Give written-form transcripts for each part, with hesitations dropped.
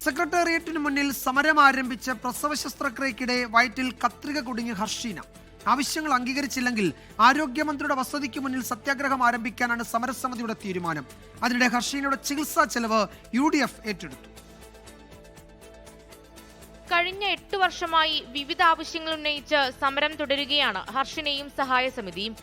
സെക്രട്ടേറിയറ്റിന് മുന്നിൽ സമരം ആരംഭിച്ച പ്രസവ ശസ്ത്രക്രിയക്കിടെ വയറ്റിൽ കത്രിക കുടുങ്ങിയ ഹർഷീന. ആവശ്യങ്ങൾ അംഗീകരിച്ചില്ലെങ്കിൽ ആരോഗ്യമന്ത്രിയുടെ വസതിക്ക് മുന്നിൽ സത്യാഗ്രഹം ആരംഭിക്കാനാണ് സമരസമിതിയുടെ തീരുമാനം. അതിനിടെ ഹർഷീനയുടെ ചികിത്സാ ചെലവ് UDF ഏറ്റെടുത്തു. കഴിഞ്ഞ 8 വർഷമായി വിവിധ ആവശ്യങ്ങൾ ഉന്നയിച്ച് സമരം തുടരുകയാണ് ഹർഷീനയും സഹായ സമിതിയും.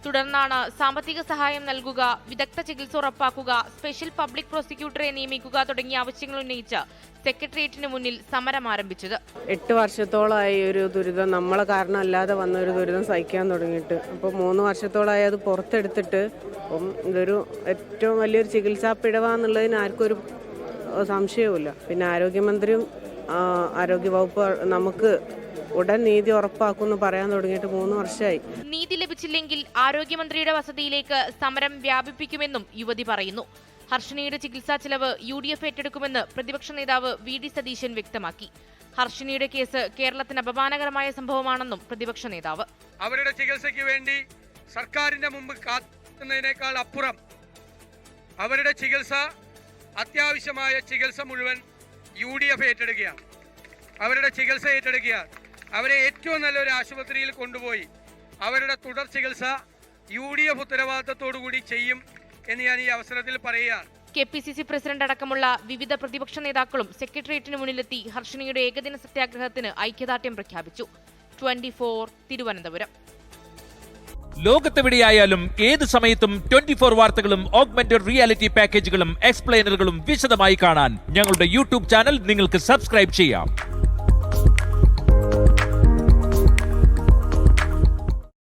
തുടർന്നാണ് സാമ്പത്തിക സഹായം നൽകുക, വിദഗ്ധ ചികിത്സ ഉറപ്പാക്കുക, സ്പെഷ്യൽ പബ്ലിക് പ്രോസിക്യൂട്ടറെ നിയമിക്കുക തുടങ്ങിയ ആവശ്യങ്ങൾ ഉന്നയിച്ച് സെക്രട്ടേറിയറ്റിന് മുന്നിൽ സമരം ആരംഭിച്ചത്. 8 വർഷത്തോളമായി ഒരു ദുരിതം, നമ്മളെ കാരണമല്ലാതെ വന്ന ഒരു ദുരിതം സഹിക്കാൻ തുടങ്ങിയിട്ട്. അപ്പോൾ 3 വർഷത്തോളമായി അത് പുറത്തെടുത്തിട്ട് അപ്പം ഇതൊരു ഏറ്റവും വലിയൊരു ചികിത്സാ പിഴവാന്നുള്ളതിന് ആർക്കും ഒരു സംശയവുമില്ല. പിന്നെ ആരോഗ്യമന്ത്രിയും ആരോഗ്യവകുപ്പ് നമുക്ക് ഉടൻ നീതി ഉറപ്പാക്കുമെന്ന് പറയാൻ തുടങ്ങിയിട്ട് 3 വർഷമായി. നീതി ലഭിച്ചില്ലെങ്കിൽ ആരോഗ്യമന്ത്രിയുടെ വസതിയിലേക്ക് സമരം വ്യാപിപ്പിക്കുമെന്നും യുവതി പറയുന്നു. ഹർഷണിയുടെ ചികിത്സാ ചെലവ് UDF ഏറ്റെടുക്കുമെന്ന് പ്രതിപക്ഷ നേതാവ് VD സതീശൻ വ്യക്തമാക്കി. ഹർഷണിയുടെ കേസ് കേരളത്തിന് അപമാനകരമായ സംഭവമാണെന്നും പ്രതിപക്ഷ നേതാവ്. അവരുടെ ചികിത്സയ്ക്ക് വേണ്ടി സർക്കാരിന്റെ മുമ്പ് കാത്തുന്നതിനേക്കാൾ അപ്പുറം അവരുടെ ചികിത്സ, അത്യാവശ്യമായ ചികിത്സ മുഴുവൻ UDF ഏറ്റെടുക്കുകയാണ്. അവരുടെ ചികിത്സ ഏറ്റെടുക്കുകയാണ്. അവരെ ഏറ്റവും നല്ലൊരു ആശുപത്രിയിൽ കൊണ്ടുപോയി അവരുടെ തുടർ ചികിത്സ UDF ഉത്തരവാദിത്തത്തോടുകൂടി ചെയ്യും എന്ന് ഞാൻ ഈ അവസരത്തിൽ പറയുകയാണ്. KPCC പ്രസിഡന്റ് അടക്കമുള്ള വിവിധ പ്രതിപക്ഷ നേതാക്കളും സെക്രട്ടേറിയറ്റിന് മുന്നിലെത്തി ഹർഷണിയുടെ ഏകദിന സത്യാഗ്രഹത്തിന് ഐക്യദാർഢ്യം പ്രഖ്യാപിച്ചു. 24 തിരുവനന്തപുരം. ലോകത്തെവിടെയായാലും ഏത് സമയത്തും 24 വാർത്തകളും ഓഗ്മെന്റഡ് റിയാലിറ്റി പാക്കേജുകളും എക്സ്പ്ലെയിനറുകളും വിശദമായി കാണാൻ ഞങ്ങളുടെ YouTube ചാനൽ നിങ്ങൾക്ക് സബ്സ്ക്രൈബ് ചെയ്യാം.